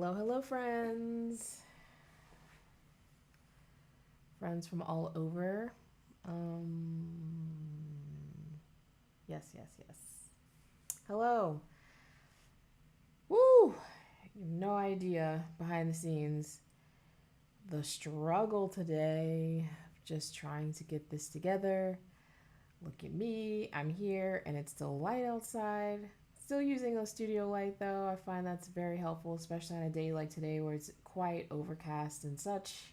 Hello, hello, friends. Friends from all over. Um, yes. Hello. Woo! No idea behind the scenes. The struggle today. Just trying to get this together. Look at me. I'm here and it's still light outside. Still using a studio light though. I find that's very helpful, especially on a day like today where it's quite overcast and such.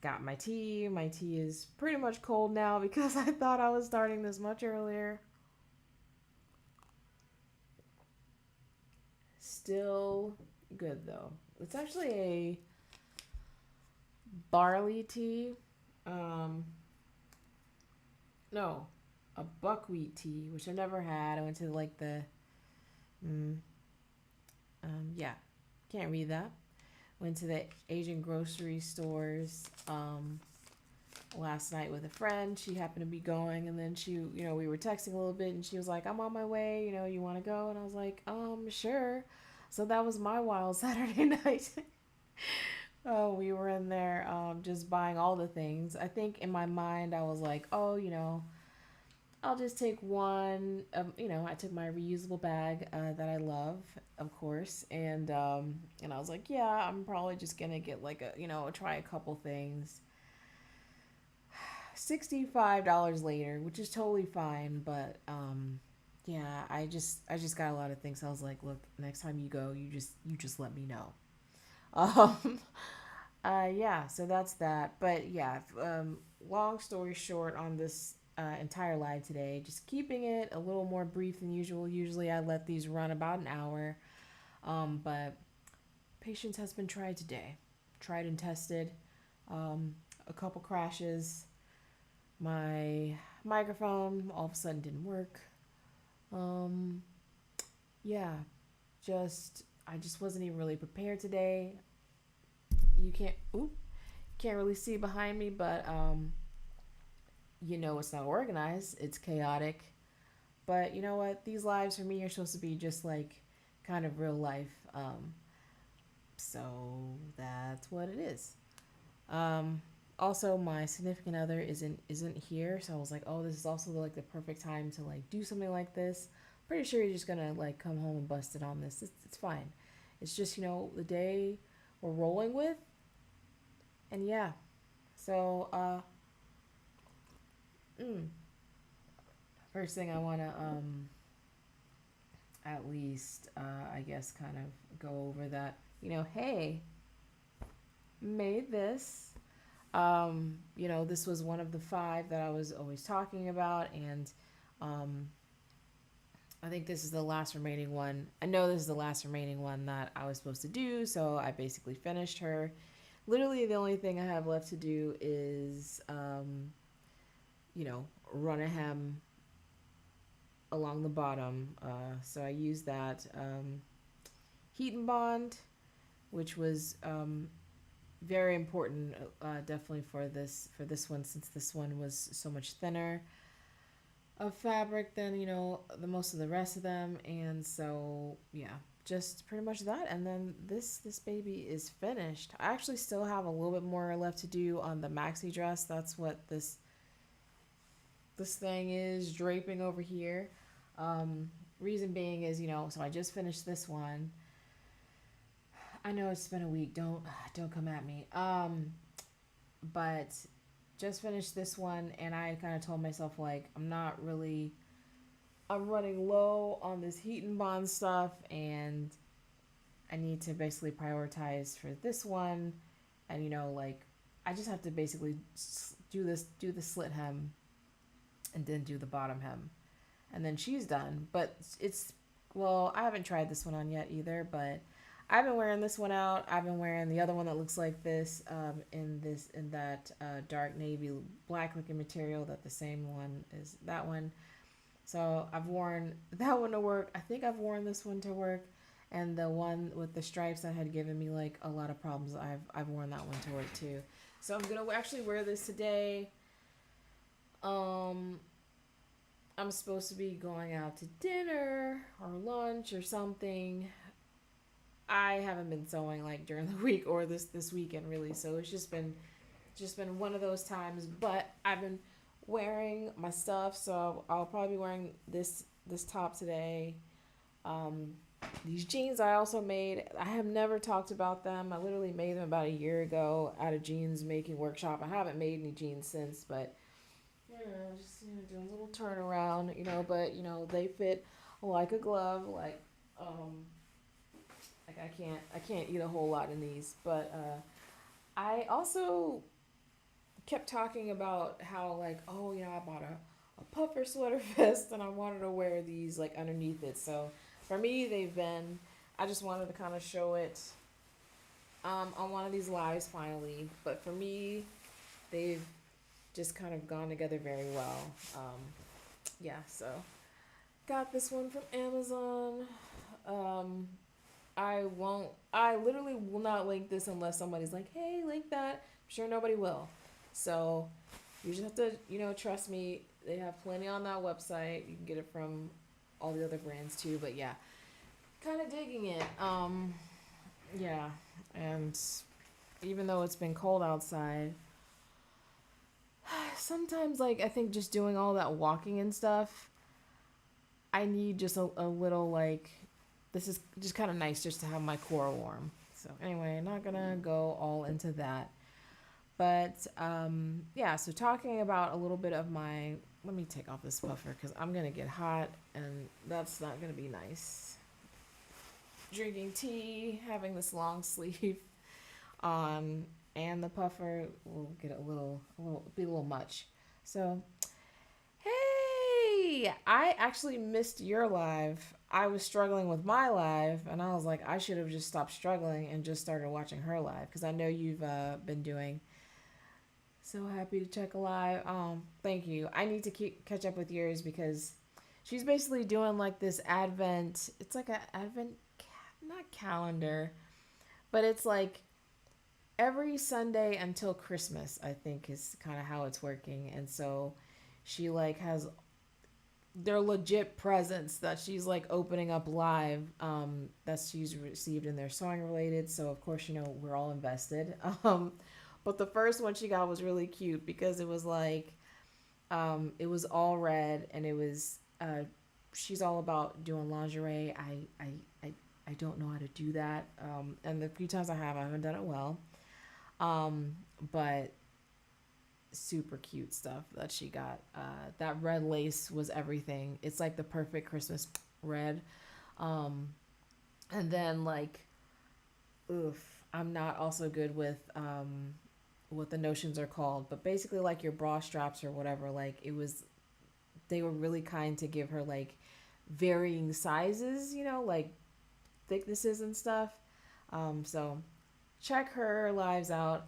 Got my tea. My tea is pretty much cold now because I thought I was starting this much earlier. Still good though. It's actually a barley tea. Um, no, a buckwheat tea, which I never had. I went to like the, mm, yeah, can't read that. Went to the Asian grocery stores last night with a friend. She happened to be going, and then we were texting a little bit, and she was like, "I'm on my way. You want to go?" And I was like, sure." So that was my wild Saturday night. Oh, we were in there just buying all the things. I think in my mind, I was like, oh, I'll just take one. I took my reusable bag that I love, of course, and I was like, yeah, I'm probably just gonna get like try a couple things. $65 later, which is totally fine, but yeah, I just got a lot of things. I was like, look, next time you go, you just let me know. Um, yeah, so that's that. But yeah, long story short on this entire live today, just keeping it a little more brief than usual. Usually I let these run about an hour, but patience has been tried today, tried and tested. A couple crashes. My microphone all of a sudden didn't work. Um, yeah, I just wasn't even really prepared today. You can't really see behind me, but it's not organized. It's chaotic. But you know what? These lives for me are supposed to be just like kind of real life. So that's what it is. Um, Also, my significant other isn't here, so I was like, oh, this is also like the perfect time to like do something like this. Pretty sure you're just gonna like come home and bust it on this. It's fine. It's just the day we're rolling with, and yeah. So mm, first thing I wanna at least I guess kind of go over that. Hey, made this. This was one of the five that I was always talking about, and um, I think this is the last remaining one. I know this is the last remaining one that I was supposed to do, so I basically finished her. Literally, the only thing I have left to do is, run a hem along the bottom. So I used that Heat and Bond, which was very important, definitely for this one, since this one was so much thinner of fabric than the most of the rest of them, and so yeah, just pretty much that. And then this baby is finished. I actually still have a little bit more left to do on the maxi dress. That's what this thing is draping over here. Reason being is so I just finished this one. I know it's been a week. Don't come at me. But just finished this one, and I kind of told myself like I'm running low on this heat and bond stuff, and I need to basically prioritize for this one. And like I just have to basically do the slit hem, and then do the bottom hem, and then she's done. But it's well, I haven't tried this one on yet either, but I've been wearing this one out. I've been wearing the other one that looks like this in that dark navy black looking material, that the same one is that one. So I've worn that one to work. I think I've worn this one to work, and the one with the stripes that had given me like a lot of problems. I've worn that one to work too. So I'm gonna actually wear this today. Um, I'm supposed to be going out to dinner or lunch or something. I haven't been sewing like during the week or this weekend really, so it's just been one of those times. But I've been wearing my stuff, so I'll probably be wearing this top today. Um, these jeans I also made. I have never talked about them. I literally made them about a year ago at a jeans making workshop. I haven't made any jeans since, but just do a little turnaround, But they fit like a glove. Um, like I can't eat a whole lot in these, but I also kept talking about how like, oh yeah, I bought a puffer sweater vest and I wanted to wear these like underneath it. So for me, they've been. I just wanted to kind of show it on one of these lives finally. But for me, they've just kind of gone together very well. Yeah, so got this one from Amazon. Um, I won't. I literally will not link this unless somebody's like, "Hey, link that." I'm sure nobody will. So you just have to, trust me. They have plenty on that website. You can get it from all the other brands too. But yeah, kind of digging it. Yeah, and even though it's been cold outside, sometimes like I think just doing all that walking and stuff, I need just a little like. This is just kind of nice just to have my core warm. So anyway, I'm not gonna go all into that. But yeah, so talking about a little bit of my. Let me take off this puffer because I'm gonna get hot, and that's not gonna be nice. Drinking tea, having this long sleeve on, and the puffer will get be a little much. So hey, I actually missed your live. I was struggling with my live, and I was like, I should have just stopped struggling and just started watching her live because I know you've been doing. So happy to check a live. Thank you. I need to catch up with yours because she's basically doing like this advent. It's like a advent, not calendar, but it's like every Sunday until Christmas. I think is kind of how it's working, and so she like has they're legit presents that she's like opening up live that she's received in their sewing related, so of course we're all invested. But the first one she got was really cute because it was like it was all red and it was she's all about doing lingerie. I don't know how to do that, and the few times I haven't done it well, but super cute stuff that she got. That red lace was everything. It's like the perfect Christmas red. Um, and then like, oof, I'm not also good with what the notions are called, but basically like your bra straps or whatever. Like they were really kind to give her like varying sizes, like thicknesses and stuff. So check her lives out.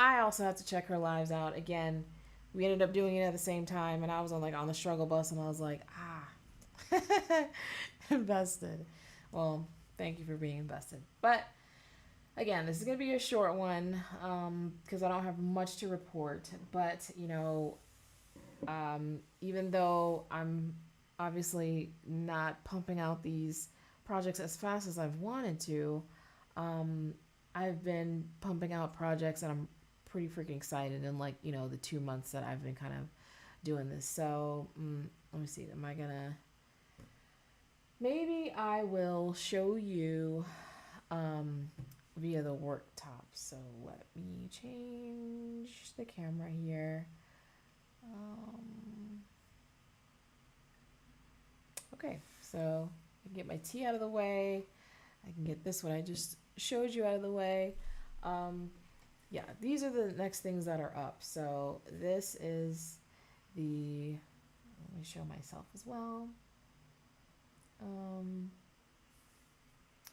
I also have to check her lives out again. We ended up doing it at the same time, and I was on the struggle bus, and I was like, invested. Well, thank you for being invested. But again, this is gonna be a short one because I don't have much to report. But even though I'm obviously not pumping out these projects as fast as I've wanted to, um, I've been pumping out projects and I'm pretty freaking excited in like, the 2 months that I've been kind of doing this. So let me see. Am I gonna. Maybe I will show you via the worktop. So let me change the camera here. Okay, so I can get my tea out of the way. I can get this one I just showed you out of the way. Yeah, these are the next things that are up. So this is the, let me show myself as well.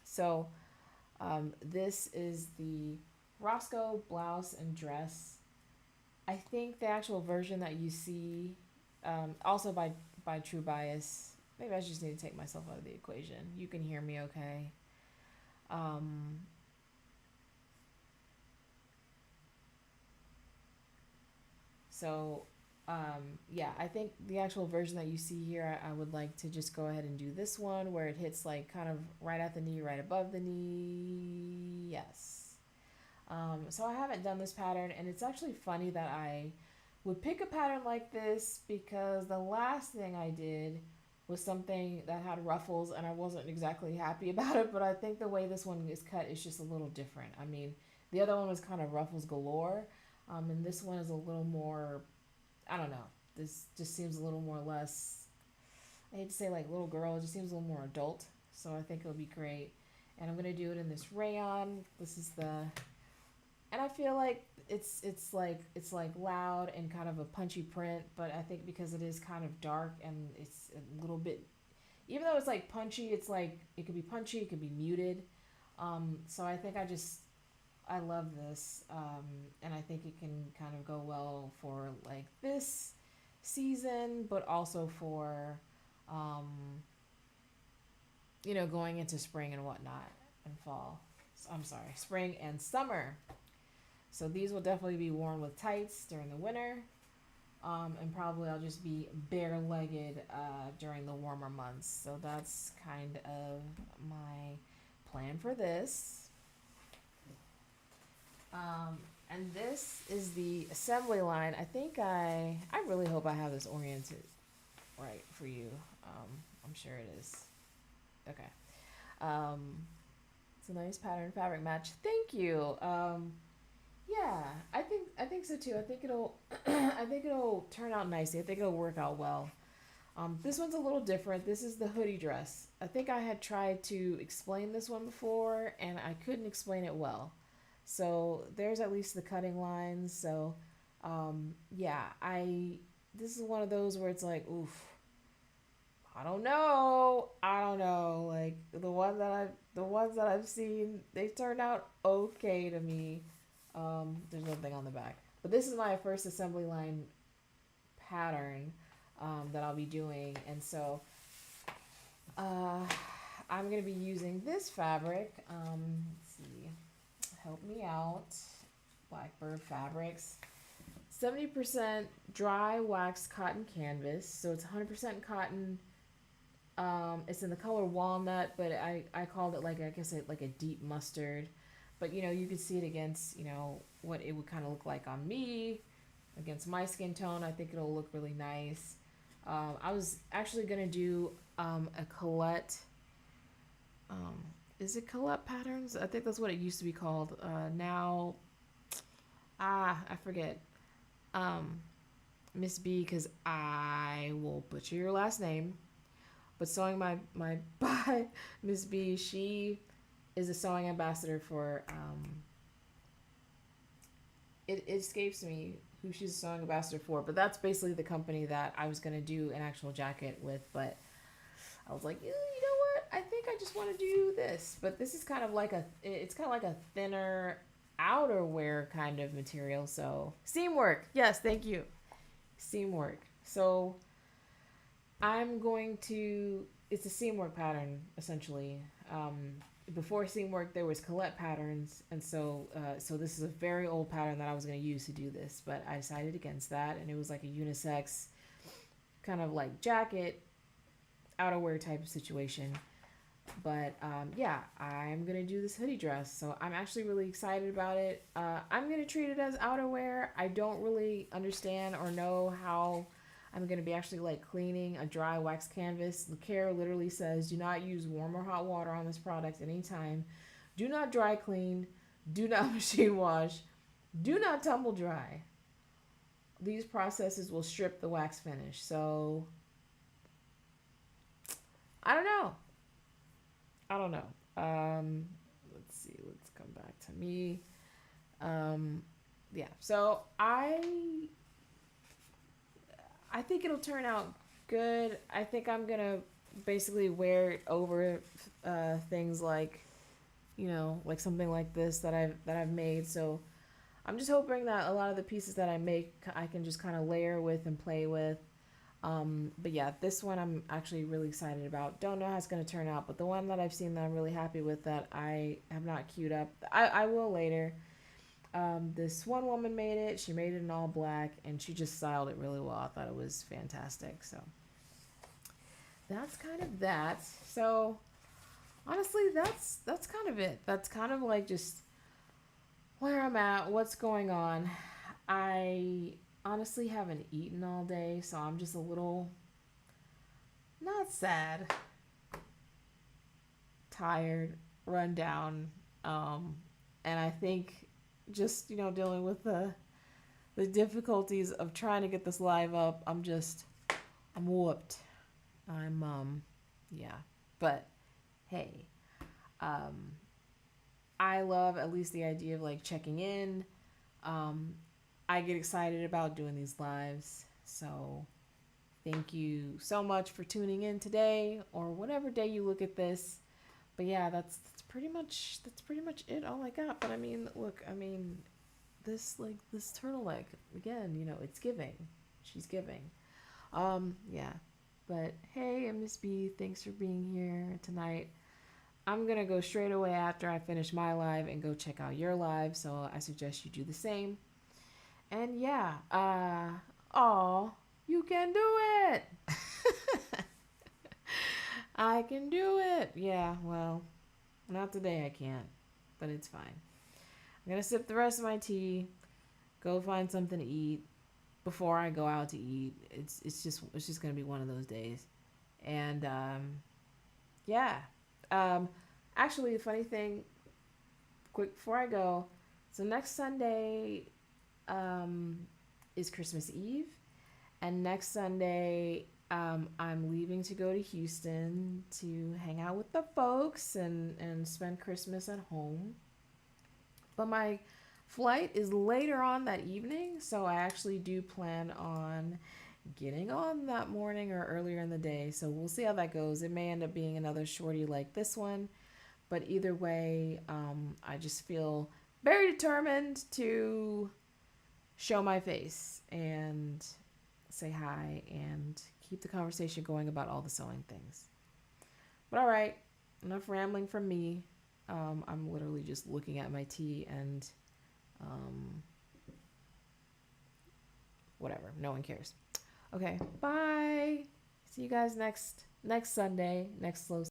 So this is the Roscoe blouse and dress. I think the actual version that you see, also by True Bias. Maybe I just need to take myself out of the equation. You can hear me okay. Um, so Yeah, I think the actual version that you see here, I would like to just go ahead and do this one where it hits like kind of right at the knee, right above the knee. Yes. So I haven't done this pattern, and it's actually funny that I would pick a pattern like this because the last thing I did was something that had ruffles, and I wasn't exactly happy about it. But I think the way this one is cut is just a little different. I mean, the other one was kind of ruffles galore, and this one is a little more. I don't know. This just seems a little more less. I hate to say like little girl. It just seems a little more adult. So I think it'll be great. And I'm gonna do it in this rayon. This is the and I feel like it's like loud and kind of a punchy print, but I think because it is kind of dark and it's a little bit, even though it's like punchy, it's like it could be punchy, it could be muted. So I think I love this, and I think it can kind of go well for like this season, but also for um, going into spring and whatnot and fall. I'm sorry, spring and summer. So these will definitely be worn with tights during the winter. And probably I'll just be bare legged during the warmer months. So that's kind of my plan for this. And this is the assembly line. I really hope I have this oriented right for you. I'm sure it is. Okay. Um, it's a nice pattern fabric match. Thank you. Yeah, I think so too. I think it'll I think it'll turn out nicely. I think it'll work out well. This one's a little different. This is the hoodie dress. I think I had tried to explain this one before and I couldn't explain it well. So there's at least the cutting lines. So yeah, I this is one of those where it's like, oof, I don't know. Like the ones that I've seen, they turned out okay to me. There's nothing on the back. But this is my first assembly line pattern that I'll be doing. And so uh, I'm going to be using this fabric. Let's see. Help me out. Blackbird Fabrics. 70% dry wax cotton canvas. So it's 100% cotton. It's in the color walnut, but I called it like, I guess it like a deep mustard. But you could see it against, what it would kind of look like on me, against my skin tone. I think it'll look really nice. I was actually gonna do a Colette. Is it Colette Patterns? I think that's what it used to be called. Now, I forget. Miss B, because I will butcher your last name. But sewing my by Miss B, she is a sewing ambassador for it escapes me who she's a sewing ambassador for, but that's basically the company that I was gonna do an actual jacket with, but I was like, you know what? I think I just want to do this. But this is kind of like it's kind of like a thinner outerwear kind of material. So seam work, yes, thank you, seam work. So I'm going to. It's a seam work pattern essentially. Before seam work, there was Colette patterns, and so this is a very old pattern that I was going to use to do this, but I decided against that, and it was like a unisex kind of like jacket, outerwear type of situation. But yeah, I'm gonna do this hoodie dress, so I'm actually really excited about it. I'm gonna treat it as outerwear. I don't really understand or know how I'm gonna be actually like cleaning a dry wax canvas. The care literally says do not use warm or hot water on this product anytime. Do not dry clean. Do not machine wash. Do not tumble dry. These processes will strip the wax finish. So I don't know. I don't know. Let's see. Let's come back to me. Yeah. So I think it'll turn out good. I think I'm gonna basically wear it over things like, like something like this that I've made. So I'm just hoping that a lot of the pieces that I make, I can just kind of layer with and play with. But yeah, this one I'm actually really excited about. Don't know how it's going to turn out, but the one that I've seen that I'm really happy with that I have not queued up, I will later. This one woman made it. She made it in all black, and she just styled it really well. I thought it was fantastic. So that's kind of that. So honestly, that's kind of it. That's kind of like just where I'm at, what's going on. I honestly haven't eaten all day, so I'm just a little not sad, tired, run down. And I think just, dealing with the difficulties of trying to get this live up, I'm whooped. Yeah. But hey, um, I love at least the idea of like checking in. Um, I get excited about doing these lives. So thank you so much for tuning in today or whatever day you look at this. But yeah, that's pretty much it. All I got. But I mean, look, this turtleneck again. It's giving. She's giving. Yeah. But hey, Miss B, thanks for being here tonight. I'm gonna go straight away after I finish my live and go check out your live. So I suggest you do the same. And yeah, oh, you can do it. I can do it. Yeah, well, not today I can't, but it's fine. I'm gonna sip the rest of my tea, go find something to eat before I go out to eat. It's just gonna be one of those days. And yeah. Um Actually the funny thing, quick before I go, so next Sunday um is Christmas Eve. And next Sunday, I'm leaving to go to Houston to hang out with the folks and spend Christmas at home. But my flight is later on that evening, so I actually do plan on getting on that morning or earlier in the day. So we'll see how that goes. It may end up being another shorty like this one, but either way, I just feel very determined to show my face and say hi and keep the conversation going about all the sewing things. But all right, enough rambling from me. I'm literally just looking at my tea and um, whatever. No one cares. Okay, bye. See you guys next Sunday, next slow